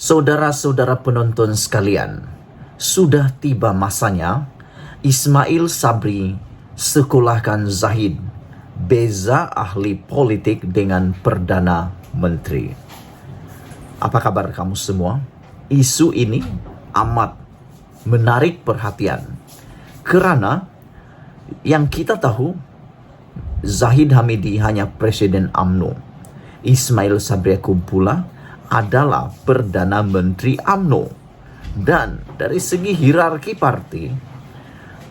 Saudara-saudara penonton sekalian, sudah tiba masanya Ismail Sabri sekolahkan Zahid, beza ahli politik dengan Perdana Menteri. Apa kabar kamu semua? Isu ini amat menarik perhatian kerana yang kita tahu Zahid Hamidi hanya Presiden UMNO. Ismail Sabri Yaakob pula adalah Perdana Menteri UMNO. Dan dari segi hierarki parti,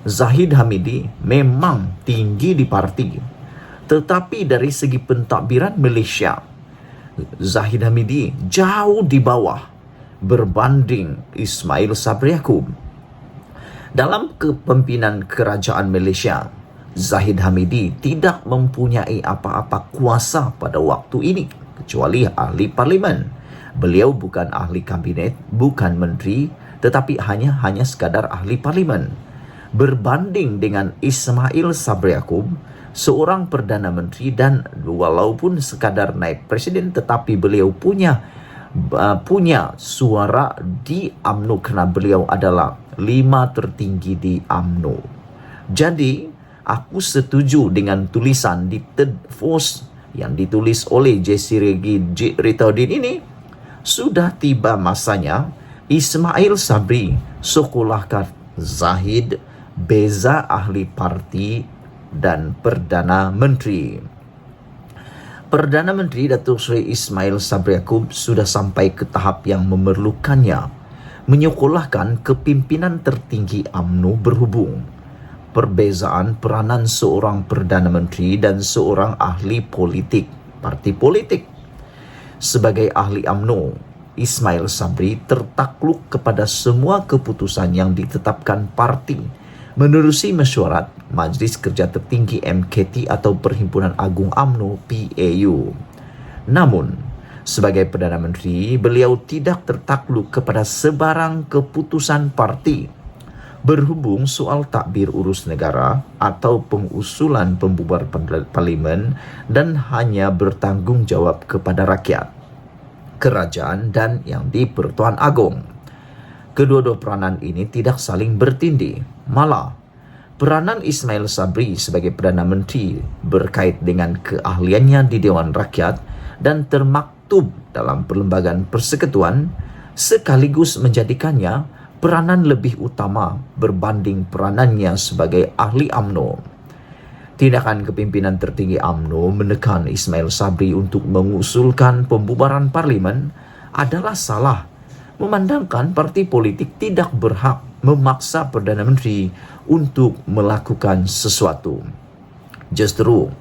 Zahid Hamidi memang tinggi di parti. Tetapi dari segi pentadbiran Malaysia, Zahid Hamidi jauh di bawah berbanding Ismail Sabri Yaakob. Dalam kepemimpinan kerajaan Malaysia, Zahid Hamidi tidak mempunyai apa-apa kuasa pada waktu ini kecuali ahli parlimen. Beliau bukan ahli kabinet, bukan menteri, tetapi hanya sekadar ahli parlimen. Berbanding dengan Ismail Sabri Yaakob, seorang Perdana Menteri dan walaupun sekadar naib presiden, tetapi beliau punya suara di UMNO kerana beliau adalah 5 tertinggi di UMNO. Jadi, aku setuju dengan tulisan di Third Force yang ditulis oleh J.C. Ritaudin ini. Sudah tiba masanya Ismail Sabri sekolahkan Zahid, beza ahli parti dan Perdana Menteri. Perdana Menteri Datuk Seri Ismail Sabri Yaakob sudah sampai ke tahap yang memerlukannya menyekolahkan kepimpinan tertinggi UMNO berhubung perbezaan peranan seorang Perdana Menteri dan seorang ahli politik, parti politik. Sebagai ahli UMNO, Ismail Sabri tertakluk kepada semua keputusan yang ditetapkan parti menerusi mesyuarat Majlis Kerja Tertinggi MKT atau Perhimpunan Agung UMNO PAU. Namun, sebagai Perdana Menteri, beliau tidak tertakluk kepada sebarang keputusan parti berhubung soal takbir urus negara atau pengusulan pembubar parlimen dan hanya bertanggungjawab kepada rakyat, kerajaan dan yang di-Pertuan Agong. Kedua-dua peranan ini tidak saling bertindih. Malah, peranan Ismail Sabri sebagai Perdana Menteri berkait dengan keahliannya di Dewan Rakyat dan termaktub dalam Perlembagaan Persekutuan sekaligus menjadikannya peranan lebih utama berbanding peranannya sebagai ahli UMNO. Tindakan kepimpinan tertinggi UMNO menekan Ismail Sabri untuk mengusulkan pembubaran parlimen adalah salah, memandangkan parti politik tidak berhak memaksa Perdana Menteri untuk melakukan sesuatu. Justru,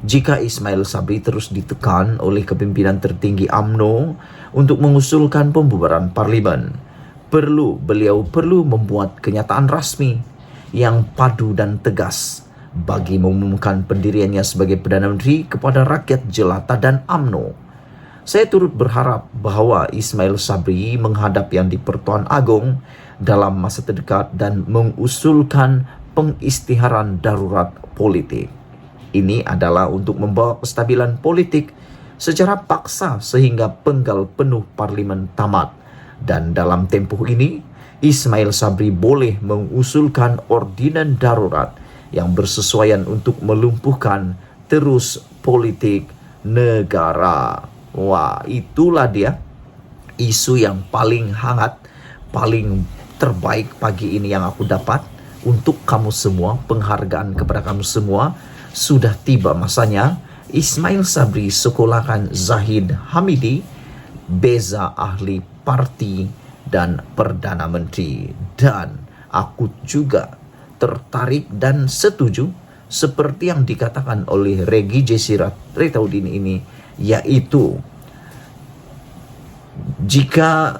jika Ismail Sabri terus ditekan oleh kepimpinan tertinggi UMNO untuk mengusulkan pembubaran parlimen, beliau perlu membuat kenyataan rasmi yang padu dan tegas bagi mengumumkan pendiriannya sebagai Perdana Menteri kepada rakyat jelata dan UMNO. Saya turut berharap bahawa Ismail Sabri menghadap Yang di-Pertuan Agong dalam masa terdekat dan mengusulkan pengisytiharan darurat politik. Ini adalah untuk membawa kestabilan politik secara paksa sehingga penggal penuh parlimen tamat. Dan dalam tempoh ini, Ismail Sabri boleh mengusulkan ordinan darurat yang bersesuaian untuk melumpuhkan terus politik negara. Wah, itulah dia isu yang paling hangat, paling terbaik pagi ini yang aku dapat untuk kamu semua. Penghargaan kepada kamu semua. Sudah tiba masanya Ismail Sabri sekolahkan Zahid Hamidi, beza ahli parti dan Perdana Menteri. Dan aku juga tertarik dan setuju seperti yang dikatakan oleh Regi J.C. Ritaudin ini, yaitu jika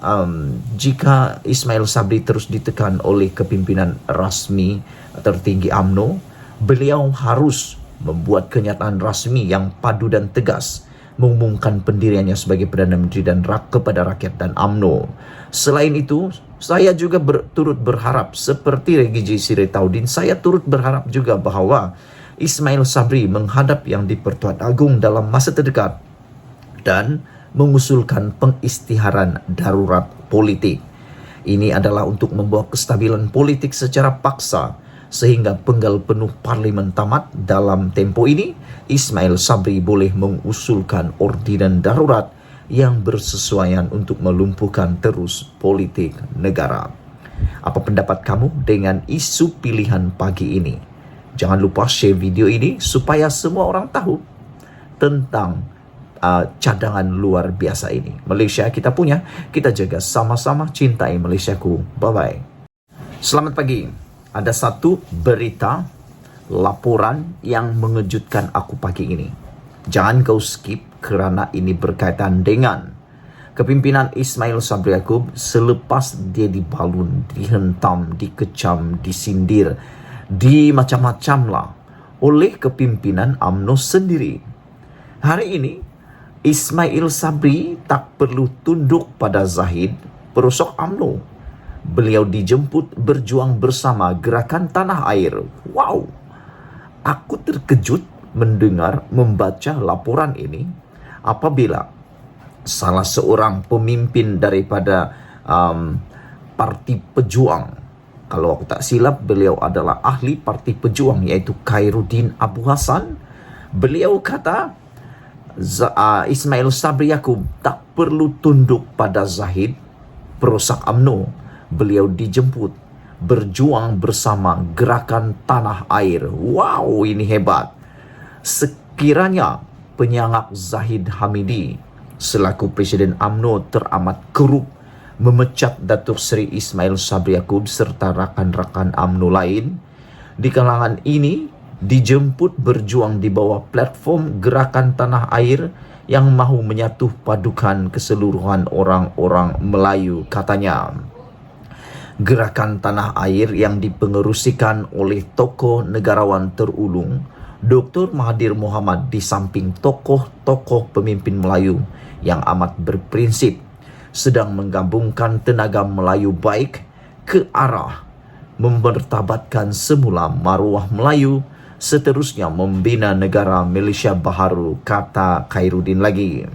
Ismail Sabri terus ditekan oleh kepimpinan rasmi tertinggi UMNO, beliau harus membuat kenyataan rasmi yang padu dan tegas mengumumkan pendiriannya sebagai Perdana Menteri dan kepada rakyat dan UMNO. Selain itu, saya juga turut berharap seperti Regi J.C. Ritaudin, saya turut berharap juga bahawa Ismail Sabri menghadap Yang di-Pertuan Agong dalam masa terdekat dan mengusulkan pengisytiharan darurat politik. Ini adalah untuk membawa kestabilan politik secara paksa sehingga penggal penuh parlimen tamat. Dalam tempo ini, Ismail Sabri boleh mengusulkan ordinan darurat yang bersesuaian untuk melumpuhkan terus politik negara. Apa pendapat kamu dengan isu pilihan pagi ini? Jangan lupa share video ini supaya semua orang tahu tentang cadangan luar biasa ini. Malaysia kita punya, kita jaga sama-sama, cintai Malaysiaku. Bye-bye. Selamat pagi. Ada satu berita, laporan yang mengejutkan aku pagi ini. Jangan kau skip kerana ini berkaitan dengan kepimpinan Ismail Sabri Yaakob selepas dia dibalun, dihentam, dikecam, disindir, macam-macam lah oleh kepimpinan UMNO sendiri. Hari ini Ismail Sabri tak perlu tunduk pada Zahid, perosok UMNO. Beliau dijemput berjuang bersama Gerakan Tanah Air. Wow! Aku terkejut membaca laporan ini apabila salah seorang pemimpin daripada Parti Pejuang, kalau aku tak silap beliau adalah ahli Parti Pejuang, iaitu Khairuddin Abu Hassan. Beliau kata Ismail Sabri Yaakob tak perlu tunduk pada Zahid, perosak UMNO. Beliau dijemput berjuang bersama Gerakan Tanah Air. Wow, ini hebat. Sekiranya penyangap Zahid Hamidi selaku Presiden UMNO teramat kerup memecat Datuk Seri Ismail Sabri Yaakob serta rakan-rakan UMNO lain, di kalangan ini dijemput berjuang di bawah platform Gerakan Tanah Air yang mahu menyatuh padukan keseluruhan orang-orang Melayu, katanya. Gerakan Tanah Air yang dipengerusikan oleh tokoh negarawan terulung Dr. Mahathir Mohamad di samping tokoh-tokoh pemimpin Melayu yang amat berprinsip sedang menggabungkan tenaga Melayu baik ke arah memertabatkan semula maruah Melayu, seterusnya membina negara Malaysia baharu, kata Khairuddin lagi.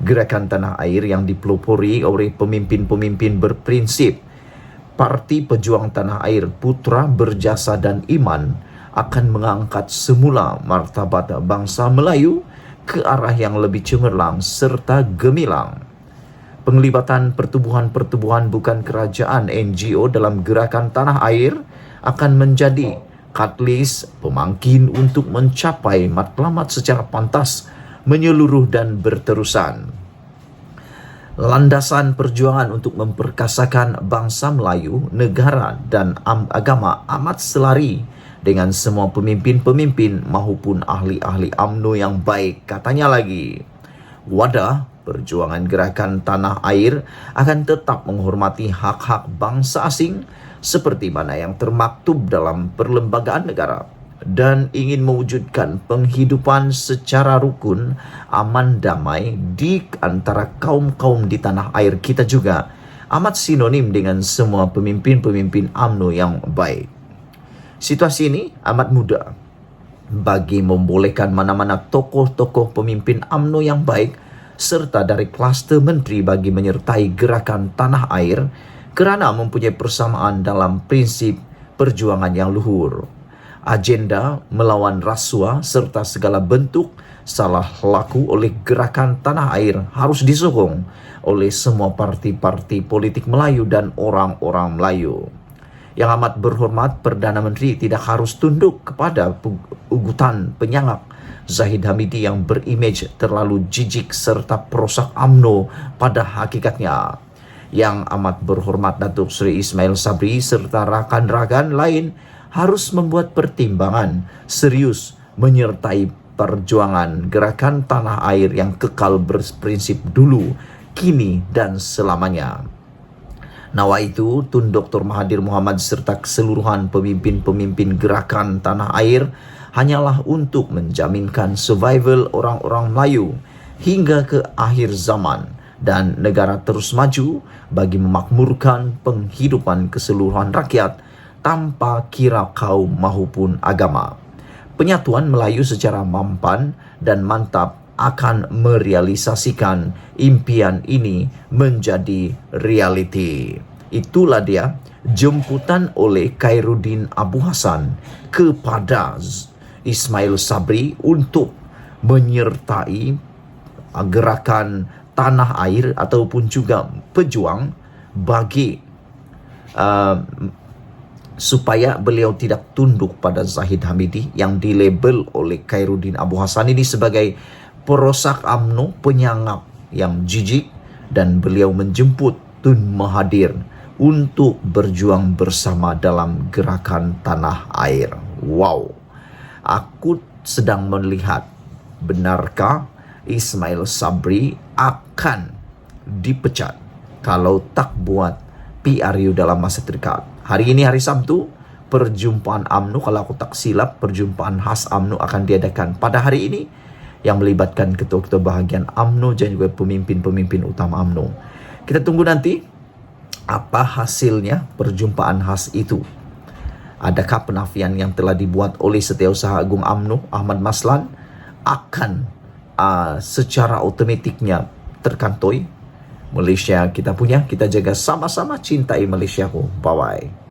Gerakan Tanah Air yang dipelopori oleh pemimpin-pemimpin berprinsip Parti Pejuang Tanah Air, Putra, Berjasa dan Iman akan mengangkat semula martabat bangsa Melayu ke arah yang lebih cemerlang serta gemilang. Penglibatan pertubuhan-pertubuhan bukan kerajaan NGO dalam Gerakan Tanah Air akan menjadi catalyst pemangkin untuk mencapai matlamat secara pantas, menyeluruh dan berterusan. Landasan perjuangan untuk memperkasakan bangsa Melayu, negara dan agama amat selari dengan semua pemimpin-pemimpin maupun ahli-ahli UMNO yang baik, katanya lagi. Wadah perjuangan Gerakan Tanah Air akan tetap menghormati hak-hak bangsa asing seperti mana yang termaktub dalam perlembagaan negara dan ingin mewujudkan penghidupan secara rukun, aman, damai di antara kaum-kaum di tanah air kita juga amat sinonim dengan semua pemimpin-pemimpin UMNO yang baik. Situasi ini amat mudah bagi membolehkan mana-mana tokoh-tokoh pemimpin UMNO yang baik serta dari kluster menteri bagi menyertai Gerakan Tanah Air kerana mempunyai persamaan dalam prinsip perjuangan yang luhur. Agenda melawan rasuah serta segala bentuk salah laku oleh Gerakan Tanah Air harus disokong oleh semua parti-parti politik Melayu dan orang-orang Melayu. Yang amat berhormat, Perdana Menteri tidak harus tunduk kepada ugutan penyangap Zahid Hamidi yang berimej terlalu jijik serta perosak UMNO pada hakikatnya. Yang amat berhormat Datuk Seri Ismail Sabri serta rakan-rakan lain harus membuat pertimbangan serius menyertai perjuangan Gerakan Tanah Air yang kekal berprinsip dulu, kini dan selamanya. Nawa itu, Tun Dr. Mahathir Mohamad serta keseluruhan pemimpin-pemimpin Gerakan Tanah Air hanyalah untuk menjaminkan survival orang-orang Melayu hingga ke akhir zaman dan negara terus maju bagi memakmurkan penghidupan keseluruhan rakyat tanpa kira kaum maupun agama. Penyatuan Melayu secara mampan dan mantap akan merealisasikan impian ini menjadi realiti. Itulah dia jemputan oleh Khairuddin Abu Hassan kepada Ismail Sabri untuk menyertai gerakan tanah air ataupun juga pejuang bagi supaya beliau tidak tunduk pada Zahid Hamidi yang dilabel oleh Khairuddin Abu Hassan ini sebagai perosak UMNO, penyangap yang jijik, dan beliau menjemput Tun Mahathir untuk berjuang bersama dalam gerakan tanah air. Wow, aku sedang melihat, benarkah Ismail Sabri akan dipecat kalau tak buat PRU dalam masa terdekat? Hari ini hari Sabtu, perjumpaan UMNO, kalau aku tak silap, perjumpaan khas UMNO akan diadakan pada hari ini yang melibatkan ketua-ketua bahagian UMNO dan juga pemimpin-pemimpin utama UMNO. Kita tunggu nanti apa hasilnya perjumpaan khas itu. Adakah penafian yang telah dibuat oleh Setiausaha Agung UMNO Ahmad Maslan akan secara otomatiknya terkantoi? Malaysia kita punya, kita jaga sama-sama cintai Malaysiaku. Bye-bye.